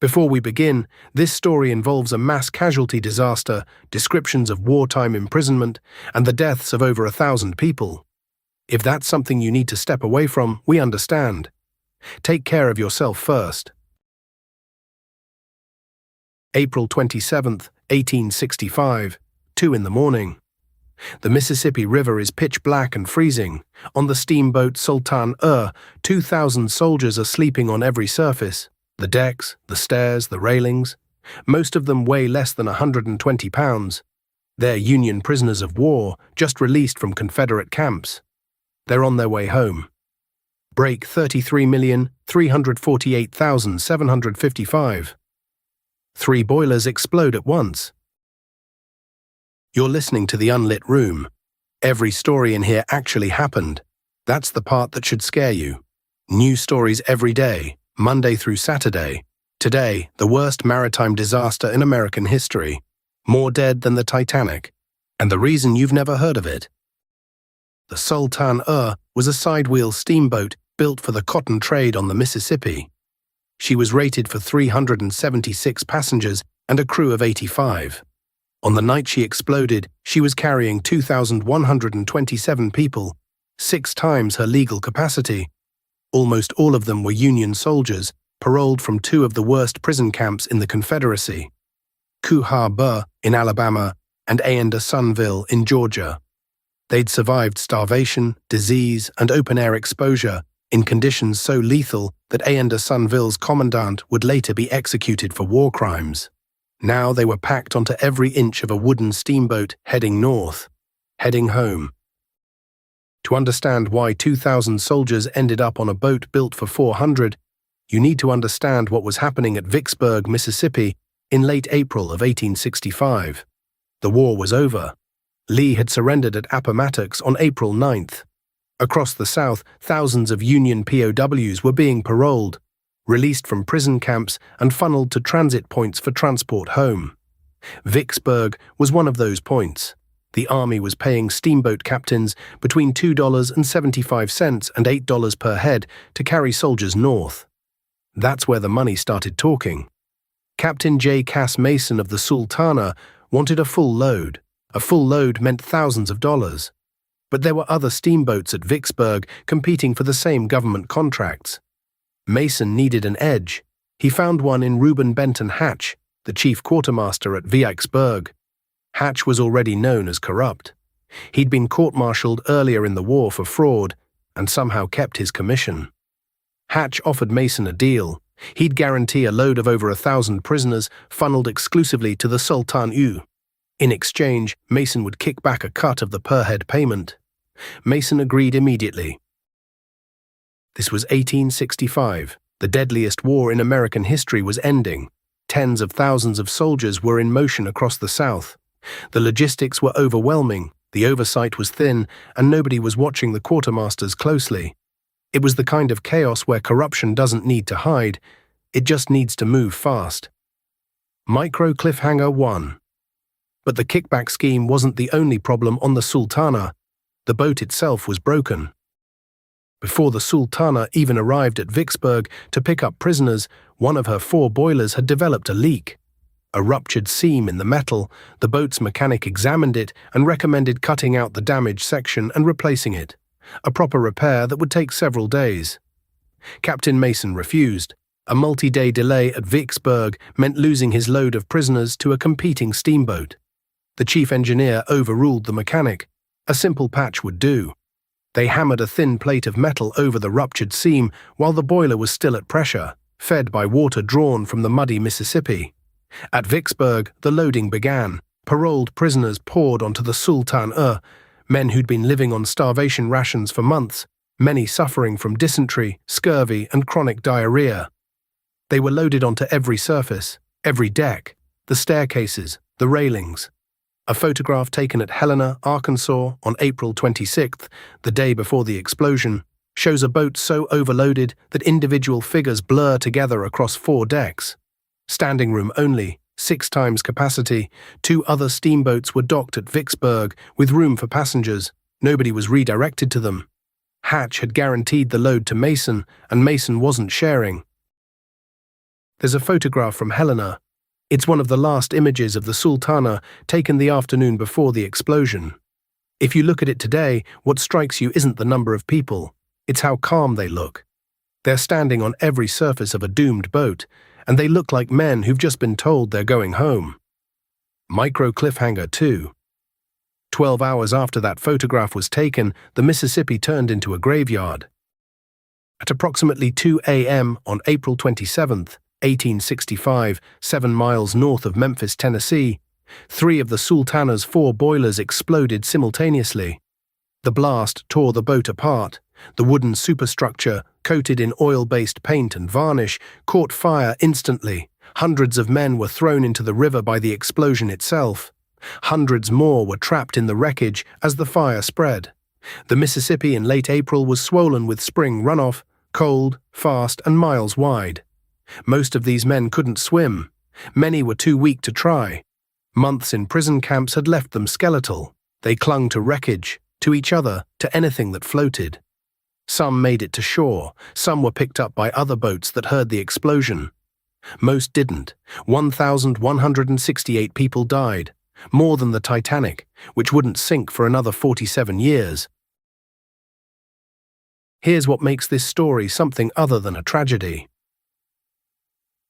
Before we begin, this story involves a mass casualty disaster, descriptions of wartime imprisonment, and the deaths of over 1,000 people. If that's something you need to step away from, we understand. Take care of yourself first. April 27th, 1865, 2 in the morning. The Mississippi River is pitch black and freezing. On the steamboat Sultan 2,000 soldiers are sleeping on every surface. The decks, the stairs, the railings. Most of them weigh less than 120 pounds. They're Union prisoners of war, just released from Confederate camps. They're on their way home. Break 33,348,755. 3 boilers explode at once. You're listening to the Unlit Room. Every story in here actually happened. That's the part that should scare you. New stories every day, Monday through Saturday. Today, the worst maritime disaster in American history. More dead than the Titanic. And the reason you've never heard of it. The Sultan was a sidewheel steamboat built for the cotton trade on the Mississippi. She was rated for 376 passengers and a crew of 85. On the night she exploded, she was carrying 2,127 people, 6 times her legal capacity. Almost all of them were Union soldiers, paroled from 2 of the worst prison camps in the Confederacy, Harbor in Alabama and Andersonville in Georgia. They'd survived starvation, disease, and open-air exposure in conditions so lethal that Andersonville's commandant would later be executed for war crimes. Now they were packed onto every inch of a wooden steamboat heading north, heading home. To understand why 2,000 soldiers ended up on a boat built for 400, you need to understand what was happening at Vicksburg, Mississippi, in late April of 1865. The war was over. Lee had surrendered at Appomattox on April 9th. Across the South, thousands of Union POWs were being paroled, released from prison camps and funneled to transit points for transport home. Vicksburg was one of those points. The Army was paying steamboat captains between $2.75 and $8 per head to carry soldiers north. That's where the money started talking. Captain J. Cass Mason of the Sultana wanted a full load. A full load meant thousands of dollars. But there were other steamboats at Vicksburg competing for the same government contracts. Mason needed an edge. He found one in Reuben Benton Hatch, the chief quartermaster at Vicksburg. Hatch was already known as corrupt. He'd been court-martialed earlier in the war for fraud and somehow kept his commission. Hatch offered Mason a deal. He'd guarantee a load of over 1,000 prisoners funneled exclusively to the Sultan. In exchange, Mason would kick back a cut of the per-head payment. Mason agreed immediately. This was 1865. The deadliest war in American history was ending. Tens of thousands of soldiers were in motion across the South. The logistics were overwhelming, the oversight was thin, and nobody was watching the quartermasters closely. It was the kind of chaos where corruption doesn't need to hide, it just needs to move fast. Micro cliffhanger 1. But the kickback scheme wasn't the only problem on the Sultana. The boat itself was broken. Before the Sultana even arrived at Vicksburg to pick up prisoners, one of her 4 boilers had developed a leak. A ruptured seam in the metal, the boat's mechanic examined it and recommended cutting out the damaged section and replacing it, a proper repair that would take several days. Captain Mason refused. A multi-day delay at Vicksburg meant losing his load of prisoners to a competing steamboat. The chief engineer overruled the mechanic. A simple patch would do. They hammered a thin plate of metal over the ruptured seam while the boiler was still at pressure, fed by water drawn from the muddy Mississippi. At Vicksburg, the loading began. Paroled prisoners poured onto the Sultan, men who'd been living on starvation rations for months, many suffering from dysentery, scurvy, and chronic diarrhea. They were loaded onto every surface, every deck, the staircases, the railings. A photograph taken at Helena, Arkansas, on April 26th, the day before the explosion, shows a boat so overloaded that individual figures blur together across 4 decks. Standing room only, 6 times capacity. 2 other steamboats were docked at Vicksburg with room for passengers. Nobody was redirected to them. Hatch had guaranteed the load to Mason, and Mason wasn't sharing. There's a photograph from Helena. It's one of the last images of the Sultana taken the afternoon before the explosion. If you look at it today, what strikes you isn't the number of people, it's how calm they look. They're standing on every surface of a doomed boat, and they look like men who've just been told they're going home. Micro cliffhanger 2. 12 hours after that photograph was taken, the Mississippi turned into a graveyard. At approximately 2 a.m. on April 27, 1865, 7 miles north of Memphis, Tennessee, 3 of the Sultana's 4 boilers exploded simultaneously. The blast tore the boat apart. The wooden superstructure, coated in oil-based paint and varnish, caught fire instantly. Hundreds of men were thrown into the river by the explosion itself. Hundreds more were trapped in the wreckage as the fire spread. The Mississippi in late April was swollen with spring runoff, cold, fast, and miles wide. Most of these men couldn't swim. Many were too weak to try. Months in prison camps had left them skeletal. They clung to wreckage, to each other, to anything that floated. Some made it to shore. Some were picked up by other boats that heard the explosion. Most didn't. 1,168 people died, more than the Titanic, which wouldn't sink for another 47 years. Here's what makes this story something other than a tragedy.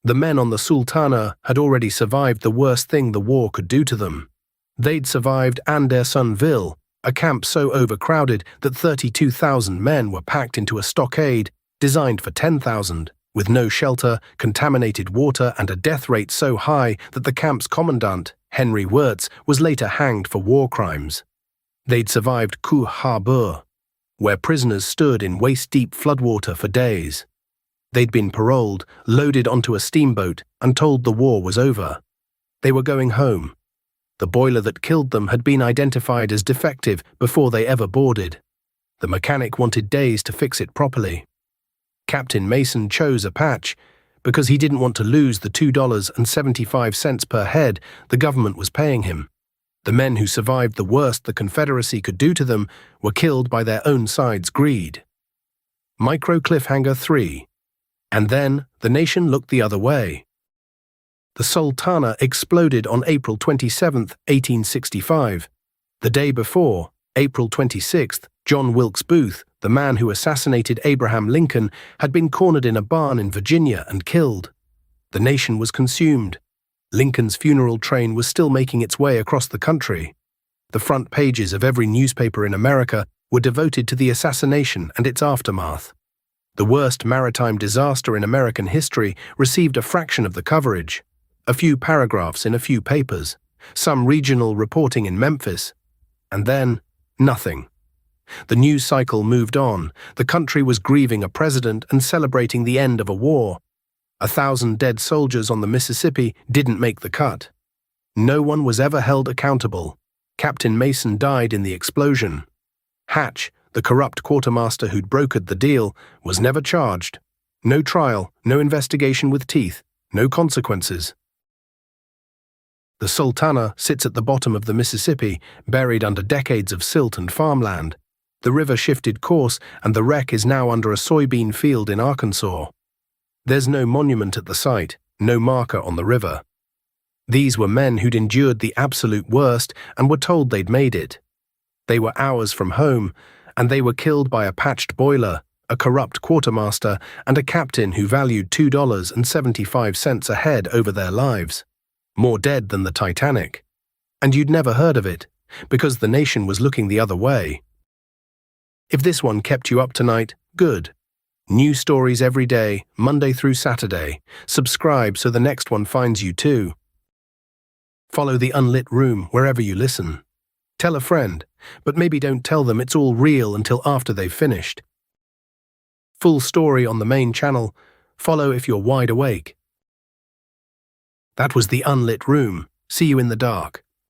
The men on the Sultana had already survived the worst thing the war could do to them. They'd survived Andersonville, a camp so overcrowded that 32,000 men were packed into a stockade designed for 10,000, with no shelter, contaminated water, and a death rate so high that the camp's commandant, Henry Wirtz, was later hanged for war crimes. They'd survived Coup Harbor, where prisoners stood in waist-deep floodwater for days. They'd been paroled, loaded onto a steamboat, and told the war was over. They were going home. The boiler that killed them had been identified as defective before they ever boarded. The mechanic wanted days to fix it properly. Captain Mason chose a patch because he didn't want to lose the $2.75 per head the government was paying him. The men who survived the worst the Confederacy could do to them were killed by their own side's greed. Micro cliffhanger 3. And then the nation looked the other way. The Sultana exploded on April 27, 1865. The day before, April 26, John Wilkes Booth, the man who assassinated Abraham Lincoln, had been cornered in a barn in Virginia and killed. The nation was consumed. Lincoln's funeral train was still making its way across the country. The front pages of every newspaper in America were devoted to the assassination and its aftermath. The worst maritime disaster in American history received a fraction of the coverage. A few paragraphs in a few papers, some regional reporting in Memphis, and then nothing. The news cycle moved on. The country was grieving a president and celebrating the end of a war. 1,000 dead soldiers on the Mississippi didn't make the cut. No one was ever held accountable. Captain Mason died in the explosion. Hatch, the corrupt quartermaster who'd brokered the deal, was never charged. No trial, no investigation with teeth, no consequences. The Sultana sits at the bottom of the Mississippi, buried under decades of silt and farmland. The river shifted course, and the wreck is now under a soybean field in Arkansas. There's no monument at the site, no marker on the river. These were men who'd endured the absolute worst and were told they'd made it. They were hours from home, and they were killed by a patched boiler, a corrupt quartermaster, and a captain who valued $2.75 a head over their lives. More dead than the Titanic. And you'd never heard of it, because the nation was looking the other way. If this one kept you up tonight, good. New stories every day, Monday through Saturday. Subscribe so the next one finds you too. Follow the Unlit Room wherever you listen. Tell a friend, but maybe don't tell them it's all real until after they've finished. Full story on the main channel. Follow if you're wide awake. That was the Unlit Room. See you in the dark.